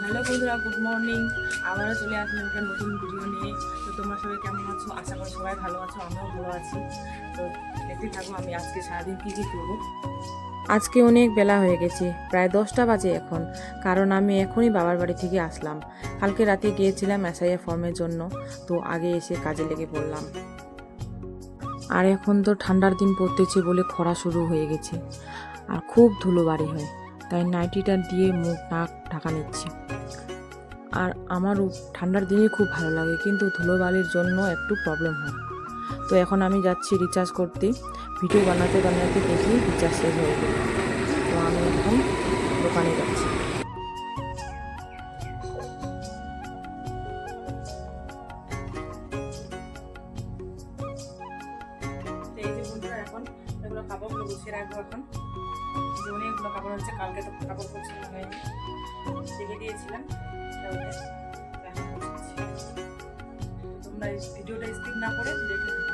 Hello বন্ধুরা, good morning. আবারও চলে আসলাম একটা নতুন ভিডিও নিয়ে। তো তোমরা সবাই কেমন আছো? আশা করি সবাই ভালো আছো, আমিও ভালো আছি। তো দেখতে থাকো আমি আজকে সারাদিন কী কী করবো। আজকে অনেক বেলা হয়ে গেছে, প্রায় 10টা বাজে এখন, কারণ আমি এখনই বাবার বাড়ি থেকে আসলাম। কালকে রাতে গিয়েছিলাম এসআইএ ফর্মের জন্য, তো আগে এসে কাজে লেগে পড়লাম। আর এখন তো ঠান্ডার দিন পড়তেছে বলে খরা শুরু হয়ে গেছে, আর খুব ধুলোবাড়ি হয়, তাই নাইটিটা দিয়ে মুখ নাক ঢাকা নিচ্ছি। আর আমারও ঠান্ডার দিনে খুব ভালো লাগে, কিন্তু ধুলোবালির জন্য একটু প্রবলেম হয়। তো এখন আমি যাচ্ছি রিচার্জ করতে। ভিডিও বানাতে বানাতে দেখি রিচার্জ শেষ হয়ে গেল, তো আমি এখন দোকানে যাচ্ছি। এই যে বন্ধুরা, এখন এগুলো কাপড়গুলো গুছিয়ে রাখবো। এখন যে অনেকগুলো কাপড় হচ্ছে, কালকে তো কাপড় পরছিলাম হয়নি, রেখে দিয়েছিলাম। তোমরা ভিডিওটা স্কিপ না করে দেখে নেবে।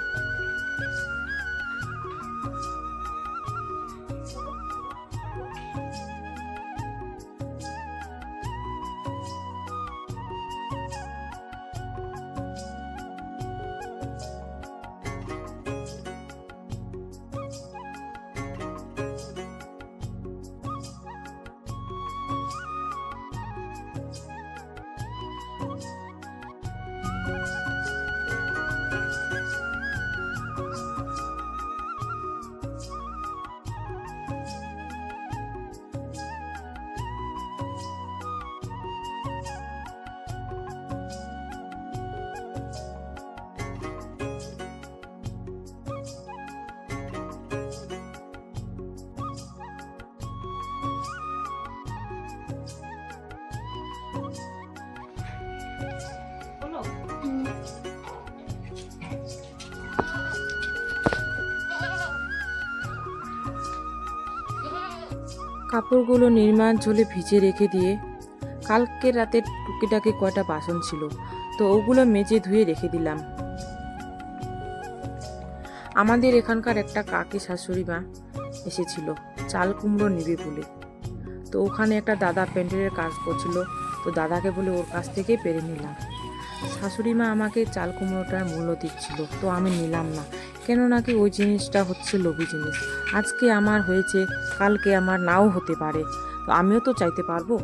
কাপড়গুলো নির্মাণ ঝোলে ভিজে রেখে দিয়ে কালকে রাতে টুকিটাকি কয়টা বাসন ছিল, তো ওগুলো মেজে ধুয়ে রেখে দিলাম। আমাদের এখানকার একটা কাকি শাশুড়ি মা এসেছিল চাল কুমড়ো নিবে বলে। তো ওখানে একটা দাদা প্যান্ডেলের কাজ করছিল, তো দাদাকে বলে ওর কাছ থেকে পেরে নিলাম। শাশুড়ি মা আমাকে চাল কুমড়োটার মূল্য দিচ্ছিল, তো আমি নিলাম না, কেন নাকি ওই জিনিসটা হচ্ছে লোভী জিনিস। আজকে আমার হয়েছে, কালকে আমার নাও হতে পারে, তো আমিও তো চাইতে পারবো।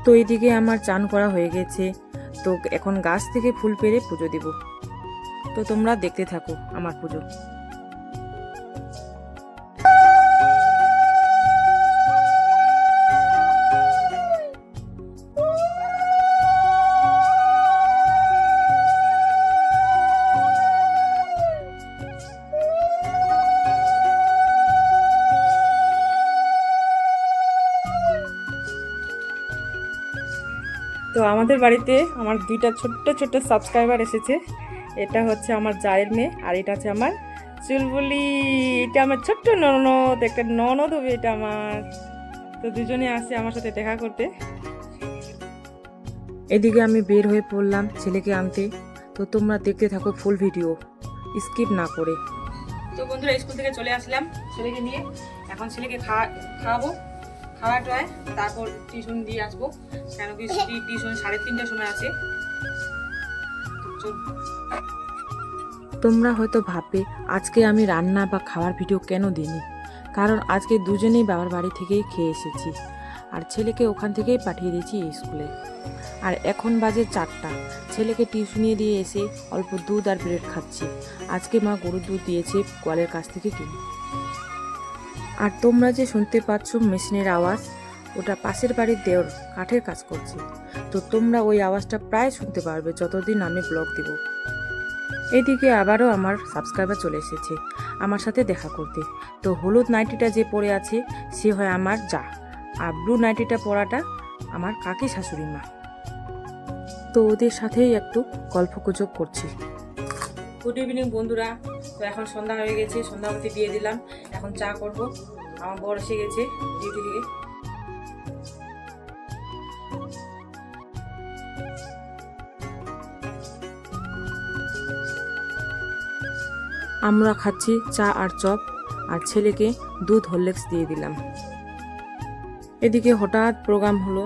তো এইদিকে আমার চান করা হয়ে গেছে, তো এখন গাছ থেকে ফুল পেড়ে পুজো দেব। তো তোমরা দেখতে থাকো আমার পুজো। তো আমাদের বাড়িতে আমার দুইটা ছোট্ট ছোট্ট সাবস্ক্রাইবার এসেছে। এটা হচ্ছে আমার জায়ের মেয়ে, আর এটা হচ্ছে আমার চুলবুলি। এটা আমার ছোট্ট ননদ, একটা ননদ হবে এটা আমার। তো দুজনে আসছে আমার সাথে দেখা করতে। এদিকে আমি বের হয়ে পড়লাম ছেলেকে আনতে, তো তোমরা দেখতে থাকো ফুল ভিডিও স্কিপ না করে। তো বন্ধুরা, স্কুল থেকে চলে আসলাম ছেলেকে নিয়ে। এখন ছেলেকে খাওয়াবো, খাওয়াটায় তারপর টিউশন দিয়ে আসবো, কেন কি টিউশন 3:30টার সময় আছে। তোমরা হয়তো ভাববে আজকে আমি রান্না বা খাওয়ার ভিডিও কেন দিইনি, কারণ আজকে দুজনেই বাবার বাড়ি থেকেই খেয়ে এসেছি, আর ছেলেকে ওখান থেকেই পাঠিয়ে দিয়েছি স্কুলে। আর এখন বাজে 4টা, ছেলেকে টিউশনিয়ে দিয়ে এসে অল্প দুধ আর ব্রেড খাচ্ছি। আজকে মা গরুর দুধ দিয়েছে গোয়ালের কাছ থেকে কিনে। আর তোমরা যে শুনতে পাচ্ছ মেশিনের আওয়াজ, ওটা পাশের বাড়ির দেওর কাঠের কাজ করছে, তো তোমরা ওই আওয়াজটা প্রায় শুনতে পারবে যতদিন আমি ব্লগ দিব। এদিকে আবারও আমার সাবস্ক্রাইবার চলে এসেছে আমার সাথে দেখা করতে। তো হলুদ নাইটিটা যে পরে আছে সে হয় আমার যা, আর ব্লু নাইটিটা পরাটা আমার কাকি শাশুড়ি মা। তো ওদের সাথেই একটু গল্পগুজব করছি। গুড ইভিনিং বন্ধুরা। তো এখন সন্ধ্যা হয়ে গেছে, সন্ধ্যাবতী দিয়ে দিলাম। এখন চা করব। আমার বর এসে গেছে ডিউটি থেকে। আমরা খাচ্ছি চা আর চপ, আর ছেলেকে দুধ হরলিক্স দিয়ে দিলাম। এদিকে হঠাৎ প্রোগ্রাম হলো,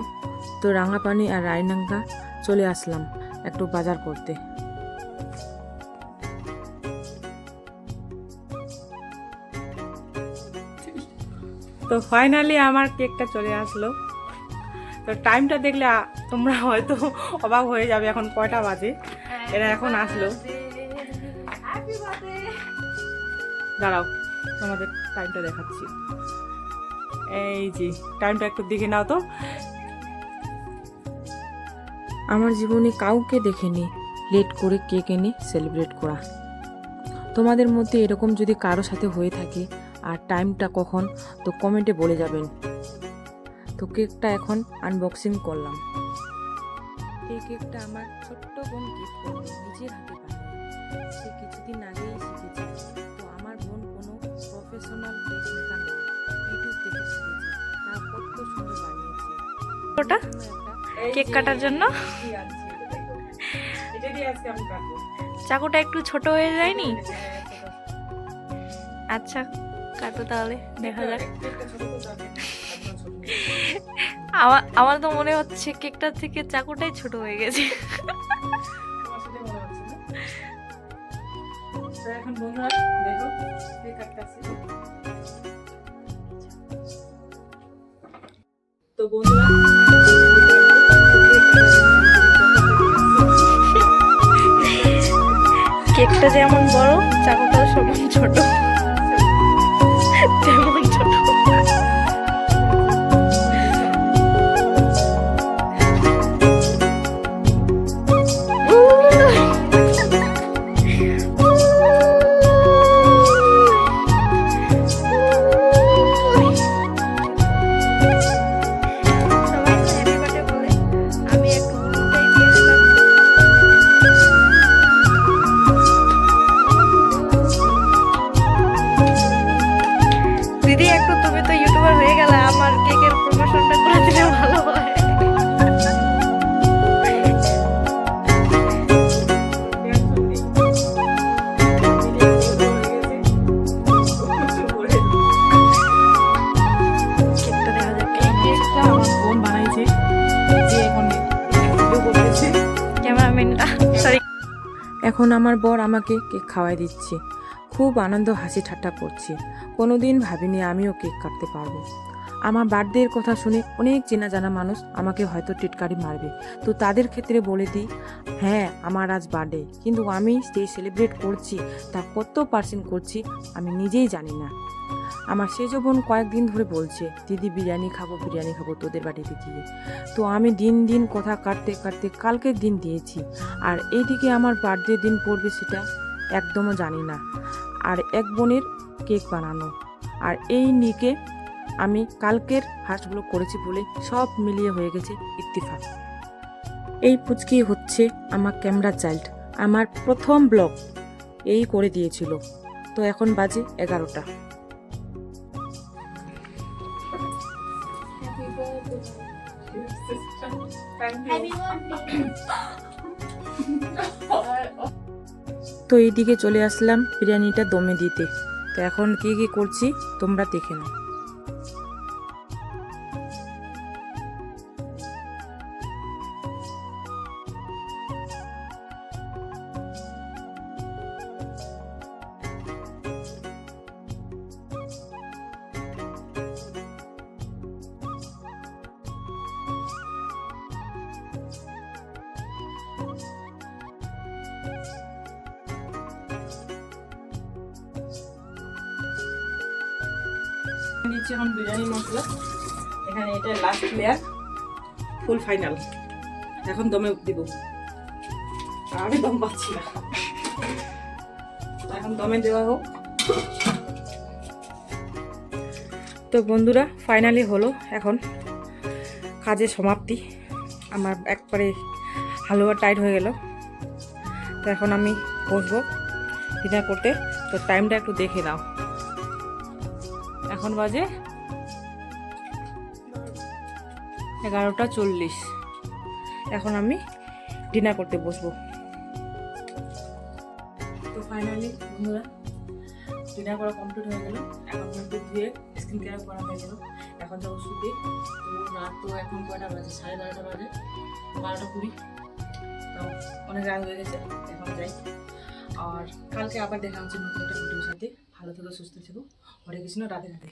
তো রাঙাপানি আর রায়নাঙ্গা চলে আসলাম একটু বাজার করতে। তো ফাইনালি আমার কেকটা চলে আসলো। তো টাইমটা দেখলে তোমরা হয়তো অবাক হয়ে যাবে এখন কয়টা বাজে। এরা এখন আসলো। দাঁড়াও তোমাদের টাইমটা দেখাচ্ছি। এই যে টাইমটা একটু দেখে নাও তো। আমার জীবনে কাউকে দেখিনি লেট করে কেক এনে সেলিব্রেট করা। তোমাদের মধ্যে এরকম যদি কারো সাথে হয়ে থাকে আর টাইমটা কখন, তো কমেন্টে বলে যাবেন। তো কেকটা এখন আনবক্সিং করলাম। এই কেকটা আমার ছোট্ট বোন গিফট করলো, নিজের হাতে বানিয়ে। সে কিছুদিন আগেই শিখেছে। তো আমার বোন কোনো প্রফেশনাল কেক মেকার না, ইউটিউব থেকে শিখেছে। তার কত সুন্দর বানিয়েছে। ওটা কেক কাটার জন্য চাকুটা একটু ছোট হয়ে যায়নি? আচ্ছা কাটো তাহলে, দেখা যাক। আমার তো মনে হচ্ছে কেকটার থেকে চাকুটাই ছোট হয়ে গেছে। এখন বন্ধুরা দেখো কেক কাটতেছি। তো বন্ধুরা কেকটা যেমন বড় চাকুটাও সমান ছোট, তেমন ছোট। দিদি একটু তুমি তো ইউটিউবার হয়ে গেলে, আমার কেকের প্রমোশনটা করে দিলে ভালো হয়। কেকটা দেখা যাক। কেকটা আমার বোন বানাইছে, যে এখন ভিডিও করতেছে ক্যামেরাম্যানটা, সরি। এখন আমার বর আমাকে কেক খাওয়াই দিচ্ছে। খুব আনন্দ হাসি ঠাট্টা করছি। কোনোদিন ভাবিনি আমিও কেক কাটতে পারবো। আমার বার্থডের কথা শুনে অনেক চেনা জানা মানুষ আমাকে হয়তো টিটকারি মারবে। তো তাদের ক্ষেত্রে বলে দিই, হ্যাঁ আমার আজ বার্থডে, কিন্তু আমি যে সেলিব্রেট করছি তা কত পার্সেন্ট করছি আমি নিজেই জানি না। আমার সেজ বোন কয়েকদিন ধরে বলছে, দিদি বিরিয়ানি খাবো তোদের বাড়িতে গিয়ে। তো আমি দিন দিন কথা কাটতে কাটতে কালকের দিন দিয়েছি। আর এইদিকে আমার বার্থডে দিন পড়বে সেটা একদমও জানি না। আর এক বোনের কেক বানানো, আর এই নিকে আমি কালকের ফার্স্টগুলো করেছি বলে সব মিলিয়ে হয়ে গেছে ইত্তেফাক। এই পুচকি হচ্ছে আমার ক্যামেরা চাইল্ড, আমার প্রথম ব্লগ এই করে দিয়েছিল। তো এখন বাজে 11টা। তো এইদিকে চলে আসলাম বিরিয়ানিটা দমে দিতে। তো এখন কি কি করছি তোমরা দেখে নাও। নিচ্ছি এখন বিরিয়ানি মশলা। এখানে এটা লাস্ট লেয়ার, ফুল ফাইনাল। এখন দমে দিব, আমি দম পাচ্ছি না। এখন দমে দেওয়া হোক। তো বন্ধুরা ফাইনালি হলো, এখন কাজের সমাপ্তি। আমার একবারে হালুয়া টাইট হয়ে গেল। তো এখন আমি বসবো ডিনার করতে। তো টাইমটা একটু দেখে নাও, এখন বাজে 11:40। এখন আমি ডিনার করতে বসবো। তো ফাইনালি বন্ধুরা ডিনার করা কমপ্লিট হয়ে গেল। এখন একটু ধুয়ে স্কিন কেয়ার করা হয়ে গেল। এখন যাবো শুতে। তো রাত তো এখন কয়টা বাজে, 12:30 বাজে, 12:20। তো অনেক রাত হয়ে গেছে, এখন যাই। আর কালকে আবার দেখা হচ্ছে নতুন একটা ভিডিওর সাথে। ভালো থেকো, সুস্থ থেকো। হরে কৃষ্ণ, রাধে রাধে।